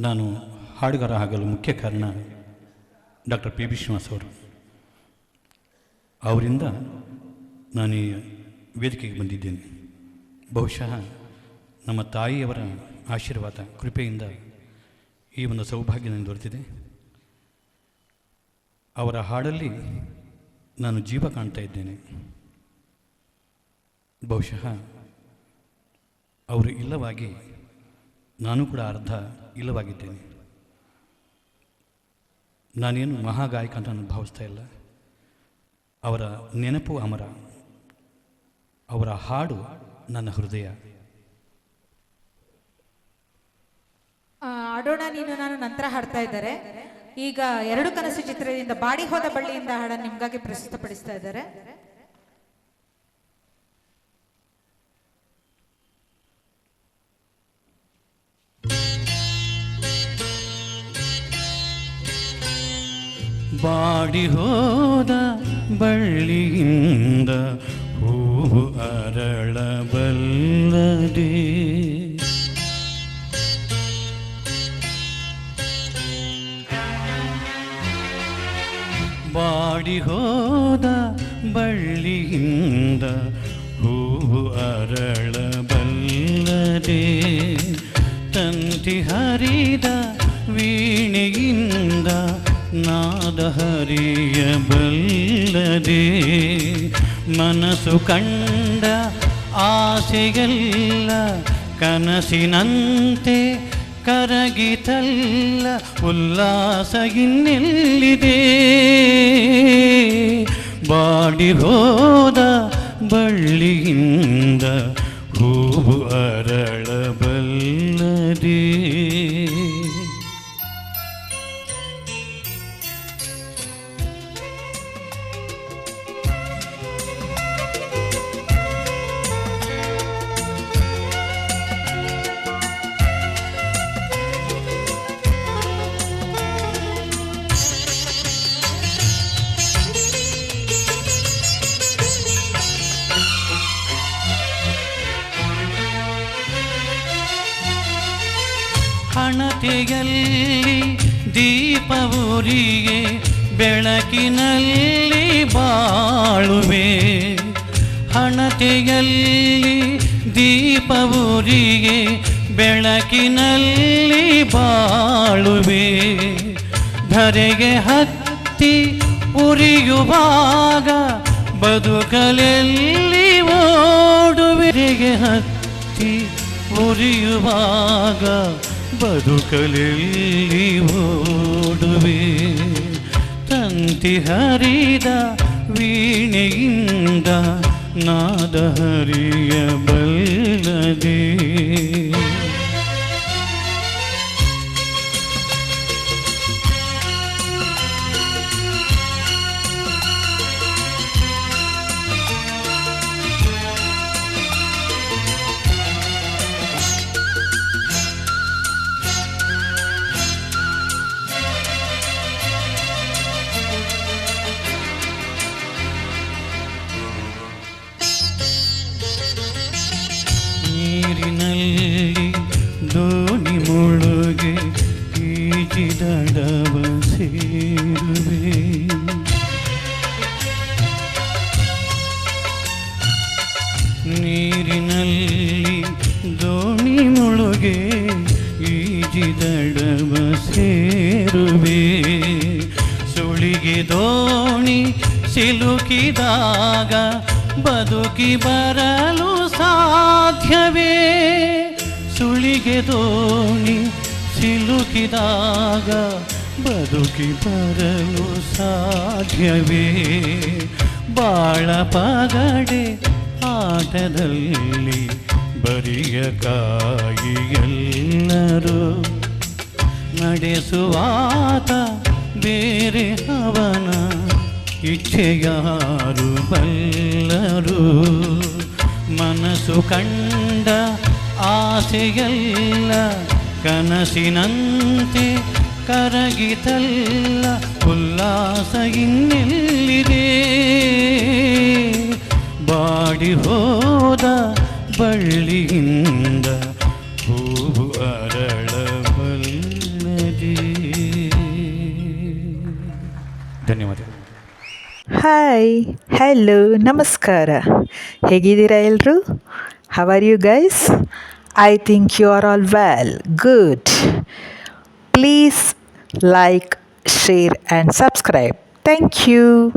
ನಾನು ಹಾಡುಗಾರ ಆಗಲು ಮುಖ್ಯ ಕಾರಣ ಡಾಕ್ಟರ್ ಪಿ ಬಿ ಶ್ರೀನಿವಾಸ್ ಅವರು. ಅವರಿಂದ ನಾನು ಈ ವೇದಿಕೆಗೆ ಬಂದಿದ್ದೇನೆ. ಬಹುಶಃ ನಮ್ಮ ತಾಯಿಯವರ ಆಶೀರ್ವಾದ ಕೃಪೆಯಿಂದ ಈ ಒಂದು ಸೌಭಾಗ್ಯ ನನಗೆ ದೊರೆತಿದೆ. ಅವರ ಹಾಡಲ್ಲಿ ನಾನು ಜೀವ ಕಾಣ್ತಾ ಇದ್ದೇನೆ. ಬಹುಶಃ ಅವರು ಇಲ್ಲವಾಗಿ ನಾನು ಕೂಡ ಅರ್ಧ ಇಲ್ಲವಾಗಿದ್ದೇನೆ. ನಾನೇನು ಮಹಾಗಾಯಕ ಅಂತ ನಾನು ಭಾವಿಸ್ತಾ ಇಲ್ಲ. ಅವರ ನೆನಪು ಅಮರ, ಅವರ ಹಾಡು ನನ್ನ ಹೃದಯ. ಆಡೋಣ ನೀನು ನಾನು ನಂತರ ಹಾಡ್ತಾ ಇದ್ದಾರೆ. ಈಗ ಎರಡು ಕನಸು ಚಿತ್ರದಿಂದ ಬಾಡಿ ಹೋದ ಬಳ್ಳಿಯಿಂದ ಹಾಡನ್ನು ನಿಮ್ಗಾಗಿ ಪ್ರಸ್ತುತಪಡಿಸ್ತಾ ಇದ್ದಾರೆ. ಬಾಡಿ ಹೋದ ಬಳ್ಳಿಯಿಂದ ಹೂವು ಅರಳಬಲ್ಲದೆ, ಬಾಡಿ ಹೋದ ಬಳ್ಳಿಯಿಂದ ಹೂವು ಅರಳಬಲ್ಲದೆ, ತಂತಿ ಹರಿದ ವೀಣೆಯಿಂದ ನಾದ ಹರಿಯಬಲ್ಲದೆ, ಮನಸ್ಸು ಕಂಡ ಆಸೆಗೆಲ್ಲ ಕನಸಿನಂತೆ ಕರಗಿತಲ್ಲ, ಉಲ್ಲಾಸ ಇನ್ನೆಲ್ಲಿದೆ. ಬಾಡಿ ಹೋದ ಬಳ್ಳಿಯಿಂದ ಹೂವು ಅರಳಬಲ್ಲದೆ. ಹಣತೆಯಲ್ಲಿ ದೀಪವುರಿಗೆ ಬೆಳಕಿನಲ್ಲಿ ಬಾಳುವೆ, ಹಣತೆಯಲ್ಲಿ ದೀಪವುರಿಗೆ ಬೆಳಕಿನಲ್ಲಿ ಬಾಳುವೆ, ಧರೆಗೆ ಹತ್ತಿ ಉರಿಯುವಾಗ ಬದುಕಲೆಲ್ಲಿ ಓಡುವೆಗೆ, ಹತ್ತಿ ಉರಿಯುವಾಗ ಬದುಕಲೆಲ್ಲಿ ಓಡುವೆ, ತಂತಿ ಹರಿದ ವೀಣೆಯಿಂದ ನಾದ ಹರಿಯಬಲ್ಲದೆ. ನೀರಿನಲ್ಲಿ ದೋಣಿ ಮುಳುಗೆ ಈಜಿದಡವ ಸೇರುವೆ, ನೀರಿನಲ್ಲಿ ದೋಣಿ ಮುಳುಗೆ ಈಜಿದಡವ ಸೇರುವೆ, ಸುಳಿಗೆ ದೋಣಿ ಸಿಲುಕಿದಾಗ ಬದುಕಿ ಬರಲು ಸಾಧ್ಯವೇ, ಸುಳಿಗೆ ದೋಣಿ ಸಿಲುಕಿದಾಗ ಬದುಕಿ ಬರಲು ಸಾಧ್ಯವೇ, ಬಾಳ ಪಗಡೆ ಆಟದಲ್ಲಿ ಬರಿಯ ಕಾಯಿ ಎಲ್ಲರೂ ನಡೆಸುವಾತ ಬೇರೆ ಅವನ ಇಚ್ಛೆಯಾರು ಬಲ್ಲರು, ಮನಸ್ಸು ಕಂಡ ಆಸೆಯಲ್ಲ ಕನಸಿನಂತೆ ಕರಗಿತಲ್ಲ, ಉಲ್ಲಾಸ ಇನ್ನೆಲ್ಲಿದೆ. ಬಾಡಿ ಹೋದ ಬಳ್ಳಿಯಿಂದ ಹೂವು ಅರಳಬಲ್ಲ ಧನ್ಯವಾದಗಳು. ಹಾಯ್, ಹಲೋ, ನಮಸ್ಕಾರ. ಹೇಗಿದ್ದೀರಾ ಎಲ್ಲರೂ? How are you guys? I think you are all well, good. Please like, share and subscribe. Thank you.